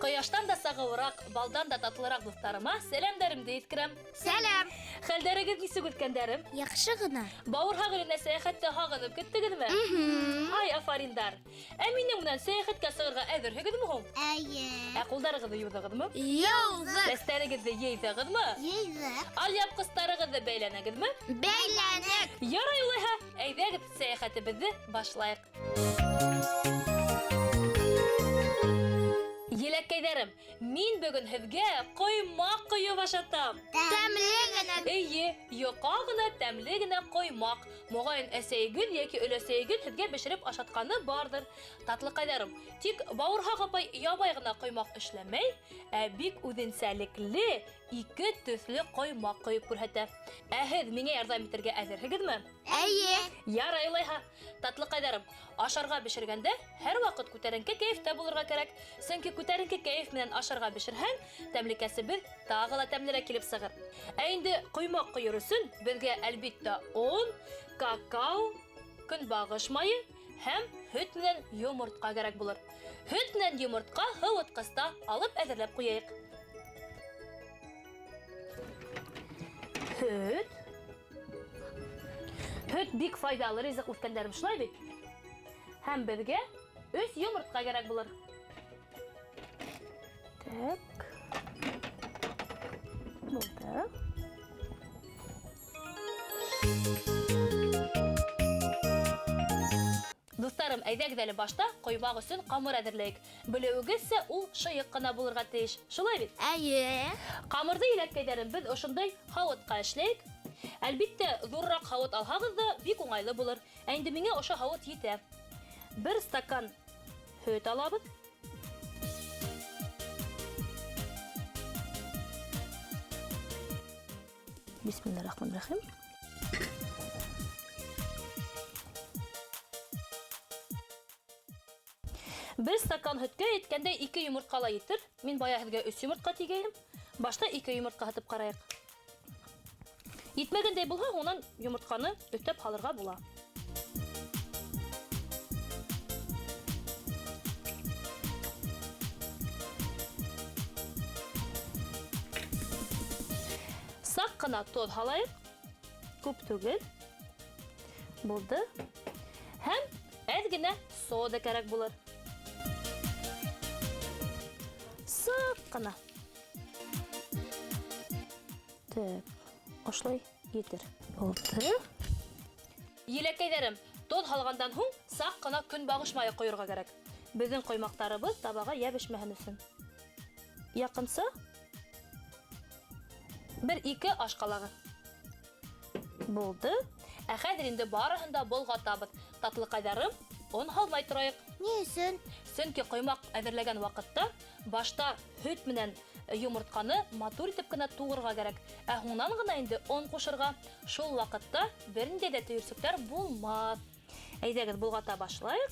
Кояштан да сағыуырақ, балдан да татлырақ дуҫтарыма сәләмдәремде еткерәм. Сәлам. Хәлдәрегеҙ нисек үткәндәрем? Яҡшы ғына. Бауырһаҡ иленә сәйәхәтте һағынып киттегеҙме? Ай, афариндар. Ә минең менән сәйәхәткә сығырға әҙерһегеҙме һуң? Әйе. Ә ҡулдарығыҙҙы юҙығыҙмы? Юҙыҡ. Сәстәрегеҙҙе йыйҙығыҙмы? Йыйҙыҡ. Алъяпҡыстарығыҙҙы бәйләнегеҙме? Бәйләнек. Ярай улайһа, әйҙәгеҙ сәйәхәтебеҙҙе башлайыҡ. Еләккәйҙәрем, мин бөгөн һеҙгә ҡоймаҡ ҡойоп ашатам. Тәмле генә. Эйе, йоҡа ғына, тәмле генә ҡоймаҡ. Моғайын әсәйегеҙ йәки өләсәйегеҙ һеҙгә бешереп ашатҡаны бардыр. Татлыҡайҙарым, тик Бауырһаҡ апай ябай ғына ҡоймаҡ эшләмәй, ә бик үҙенсәлекле ике төҫлө ҡоймаҡ ҡойоп күрһәтә. Ә һеҙ миңә ярҙам итергә әҙерһегеҙме? Әйе. Ярай улайһа. Татлыҡайҙарым, ашарға бешергәндә һәр ваҡыт күтәренке кәйефтә булырға кәрәк. Сөнки күтәренке кәйеф менән ашарға бешерһәң, тәмлекәсебеҙ тағы ла тәмлерәк килеп сығыр. Ә инде ҡоймаҡ ҡойор өсөн беҙгә әлбиттә он, какао, көнбағыш майы һәм һөт менән йомортҡа кәрәк булыр. Һөт менән йомортҡа һыуытҡыста алып әҙерләп ҡуяйыҡ. Һөт бик файдалы ризыҡ үҫкәндәрем, шулай бит? Һәм беҙгә 3 йомортҡа кәрәк булыр. Так. Булды. Дуҫтарым, әйҙәгеҙ әле башта ҡоймаҡ өсөн ҡамыр әҙерләйек. Белеүегеҙсә, ул шыйыҡ ҡына булырға тейеш. Шулай бит? Әйе. Ҡамырҙы еләккәйҙәрем, беҙ ошондай һауытҡа эшләйек. Әлбиттә, ҙурыраҡ һауыт алһағыҙ да бик уңайлы булыр. Ә инде миңә ошо һауыт етә. 1 стакан һөт алабыҙ. Бисмиллахир-рахманир-рахим. Bir стакан һөткә еткәндә 2 йомортҡа ла етер. Мин бая һеҙгә 3 йомортҡа тигәйем. Башта 2 йомортҡа һатып ҡарайыҡ. Етмәгәндәй булһа, унан йомортҡаны өҫтәп һалырға була. Саҡ ҡына тоҙ һалайыҡ. Күп түгел. Булды. Һәм әҙ генә сода кәрәк булыр. Саҡ ҡына. Так, ошлай етер. Булды. Еләкәйҙәрем, тоҙ һалғандан һуң саҡ ҡына көнбағыш майы ҡойорға кәрәк. Беҙҙең ҡоймаҡтарыбыҙ табаға йәбешмәһен өсөн. Яҡынса 1-2 аш ҡалағы. Булды. Ә хәҙер инде барыһын да болғатабыҙ. Татлыҡайҙарым, он һалмай торайыҡ. Ни өсөн? Сөнки ҡоймаҡ әҙерләгән ваҡытта башта һөт менән йомортҡаны матур итеп кенә туғырға кәрәк. Ә һуңнан ғына инде он ҡушырға. Шул ваҡытта бер ниндәй дә төйөрсөктәр булмаҫ. Әйҙәгеҙ болғата башлайыҡ.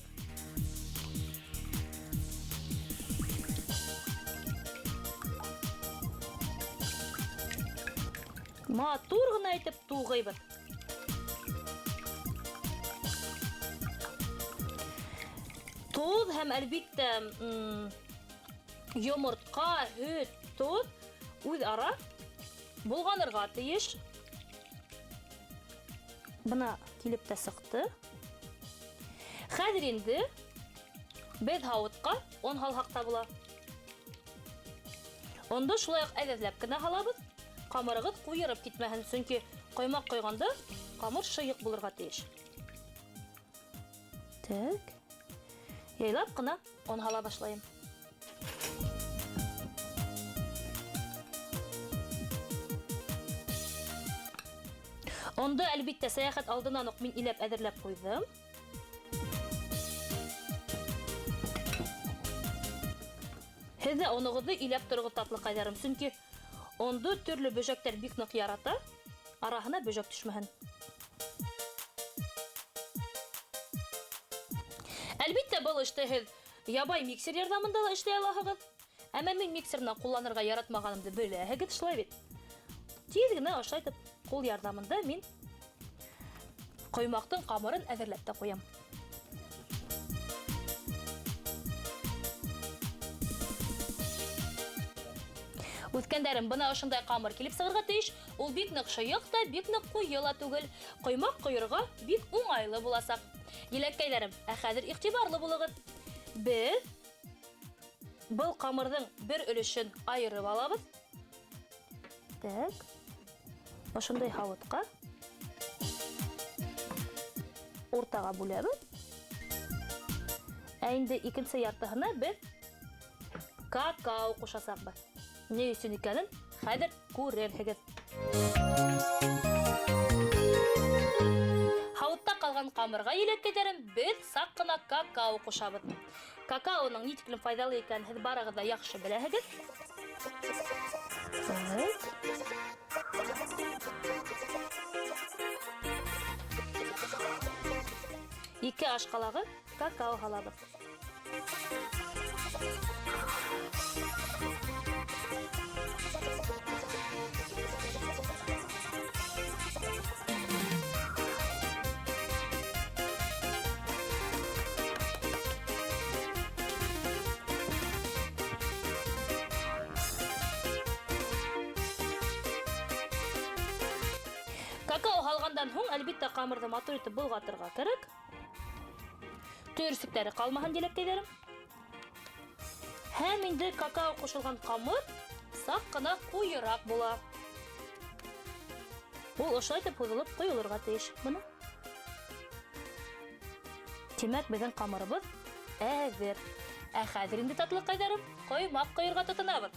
Матур ғына итеп туғайбыҙ. Тоҙ һәм әлбиттә йомортҡа, һөт, тоҙ үҙ ара болғанырға тейеш. Бына килеп тә сыҡты. Хәҙер инде беҙ һауытҡа он һалһаҡ та була. Онда шулай уҡ әҙәҙләп кенә һалабыҙ. Ҡамырығыҙ ҡуйырып китмәһен, сөнки ҡоймаҡ ҡойғанда ҡамыр шыйыҡ булырға тейеш. Так. Яйлап ҡына он һала башлайым. Онда әлбиттә сәйәхәт алдынан уҡ мин иләп әҙерләп ҡуйҙым. Һеҙ ҙә оноғоҙҙо иләп тороғоҙ, татлыҡайҙарым, сөнки онды төрлө бөжәктәр бик ныҡ ярата, араһына бөжәк төшмәһен. Әлбиттә, был эште һеҙ ябай миксер ярдәмендә ла эшләй алаһығыҙ. Әмма мин миксерны ҡулланырға яратмағанымды беләһегеҙ, шулай бит. Тиҙ генә ошайтып ҡул ярдәмендә мин ҡоймаҡтың ҡамырын әҙерләп тә ҡуям. Үткәндәрем, бына ошондай ҡамыр килеп сығырға тейеш. Ул бик ныҡ шыйыҡ та, бик ныҡ ҡуйы ла түгел. Ҡоймаҡ ҡойорға бик уңайлы буласаҡ. Еләккәйҙәрем, ә хәҙер иғтибарлы булығыҙ. Беҙ был ҡамырҙың бер өлөшөн айырып алабыҙ. Так. Ошондай һауытҡа уртаға бүләбеҙ. Ә инде икенсе яртыһына беҙ какао ҡушасаҡбыҙ. Не өсөн икәнен хәҙер күрерһегеҙ. Һауытта ҡалған ҡамырға, еләккәйҙәрем, беҙ саҡ ҡына какао ҡушабыҙ. Какаоның ни тиклем файҙалы икәнен һеҙ барығыҙ да яҡшы беләһегеҙ. Ике аш ҡалағы какао һалабыҙ. Какао һалғандан һуң, әлбиттә, ҡамырҙы матур итеп болғатырға кәрәк. Төйөрсөктәре ҡалмаһын, еләккәйҙәрем. Һәм инде какао ҡушылған ҡамыр саҡ ҡына ҡуйыраҡ була. Ул ошолай итеп һуҙылып ҡойолорға тейеш. Бына. Тимәк, беҙҙең ҡамырыбыҙ әҙер. Ә хәҙер инде, татлыҡайҙарым, ҡоймаҡ ҡойорға тотонабыҙ.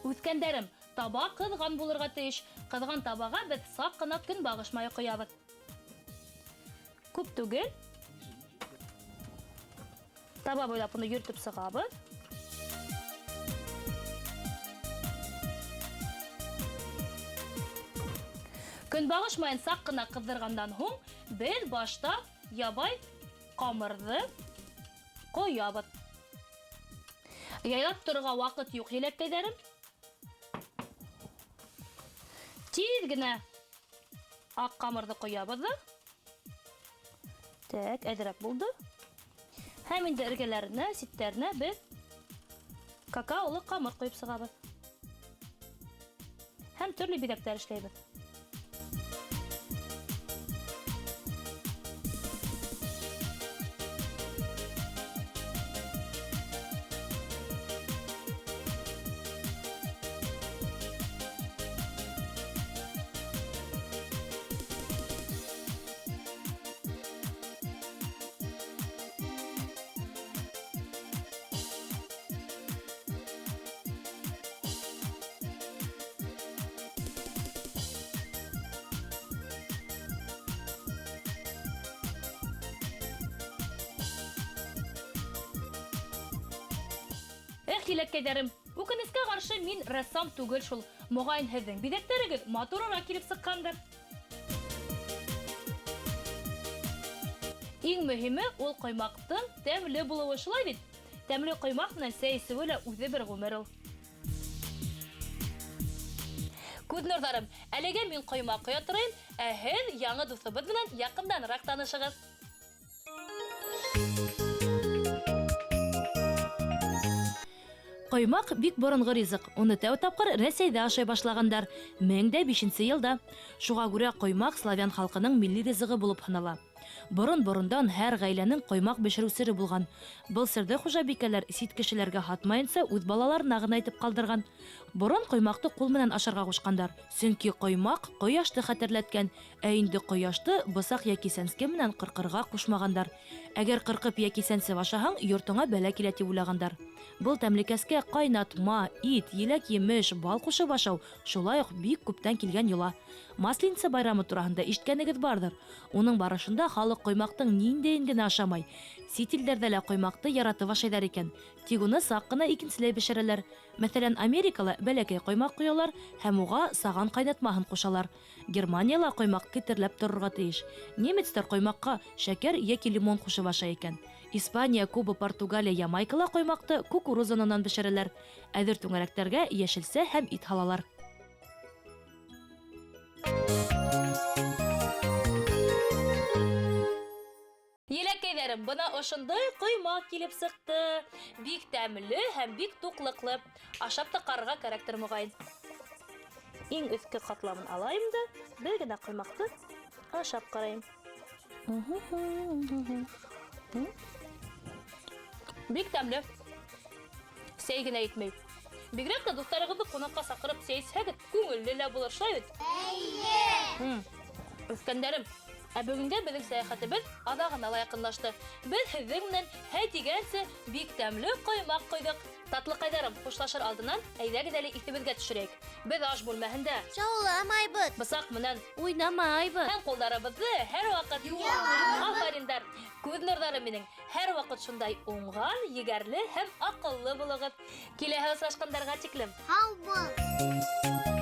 Үткәндәрем, таба ҡыҙған булырға тейеш. Ҡыҙған табаға беҙ саҡ ҡына көнбағыш майы ҡоябыҙ. Күп түгел. Таба буйлап уны йөртөп сығабыҙ. Көнбағыш майын саҡ ҡына ҡыҙҙырғандан һуң, беҙ башта ябай ҡамырҙы ҡоябыҙ. Яйлап торорға ваҡыт юҡ, еләккәйҙәрем. Тиҙ генә аҡ ҡамырҙы ҡоябыҙ да. Так, әҙерәк булды. Һәм инде эргәләренә, ситтәренә беҙ какаолы ҡамыр ҡойоп сығабыҙ. Һәм төрлө биҙәктәр эшләйбеҙ. Еләккәйҙәрем, үкенескә ҡаршы мин рәссам түгел шул. Моғайын һеҙҙең биҙәктәрегеҙ матурыраҡ килеп сыҡҡандыр. Иң мөһиме ул ҡоймаҡтың тәмле булыуы, шулай бит. Тәмле ҡоймаҡ менән сәй эсеүе лә үҙе бер ғүмер ул. Күҙ нурҙарым, әлегә мин ҡоймаҡ ҡоя торайым, ә һеҙ яңы дуҫыбыҙ менән яҡынданыраҡ танышығыҙ. Ҡоймаҡ бик боронғо ризыҡ. Уны тәү тапҡыр Рәсәйҙә ашай башлағандар 1005 йылда. Шуға күрә ҡоймаҡ славян халҡының милли ризығы булып һанала. Борон-борондан һәр ғаиләнең ҡоймаҡ бешереү сере булған. Был серҙе хужабикәләр сит кешеләргә һатмайынса үҙ балаларына ғына әйтеп ҡалдырған. Борон ҡоймаҡты ҡул менән ашарға ҡушҡандар. Сөнки ҡоймаҡ ҡояшты хәтерләткән, ә инде ҡояшты бысаҡ йәки сәнске менән ҡырҡырға ҡушмағандар. Әгәр ҡырҡып йәки сәнсеп ашаһаң, йортоңа бәлә килә тип уйлағандар. Был тәмлекәскә ҡайнатма, ит, еләк-емеш, бал ҡушып ашау, шулай уҡ бик күптән килгән йола. Масленица байрамы тураһында ишеткәнегеҙ барҙыр. Уның барышында халыҡ ҡоймаҡтың ниндәйен генә ашамай. Сит илдәрдә лә коймакты яратып ашыйлар икән. Тик уны сак кына икенчеләй бешерәләр. Мәсәлән, Америкала бәләкәй коймак куялар һәм уга саган кайнатмаһын кушалар. Германияла коймак китерләп торырга тиеш. Немецлар коймакка шәкәр яки лимон кушып ашый икән. Испания, Куба, Португалия, Ямайкала коймакты кукурузанан бешерәләр. Әҙер түңәрәктәргә яшелсә һәм ит һалалар. Еләкәйҙәрем, бына ошондай ҡоймаҡ килеп сыҡты. Бик тәмле һәм бик туҡлыҡлы. Ашап та ҡарарға кәрәктер моғайын. Иң өҫкө ҡатламын алайым да, бер генә ҡоймаҡты ашап ҡарайым. Бик тәмле. Сәй генә итмәй. Бигерәк тә дуҫтарығыҙҙы ҡунаҡҡа саҡырып сәй эсһәгеҙ, күңелле лә булыр, шулай бит? Үҫкәндәрем, ә бөгөнгә беҙҙең сәйәхәтебеҙ аҙағына ла яҡынлашты. Беҙ һеҙҙең менән һәй тигәнсе бик тәмле ҡоймаҡ ҡойҙоҡ. Татлыҡайҙарым, хушлашыр алдынан әйҙәгеҙ әле иҫебеҙгә төшөрәйек. Беҙ аш бүлмәһендә Шауламайбыҙ. бысаҡ менән Уйнамайбыҙ. һәм ҡулдарыбыҙҙы һәр ваҡыт афариндар, күҙ нурҙары минең, һәр ваҡыт шундай уңған, егәрле һәм аҡыллы булығыҙ. Киләһе осрашҡандарға тиклем. Һау бул.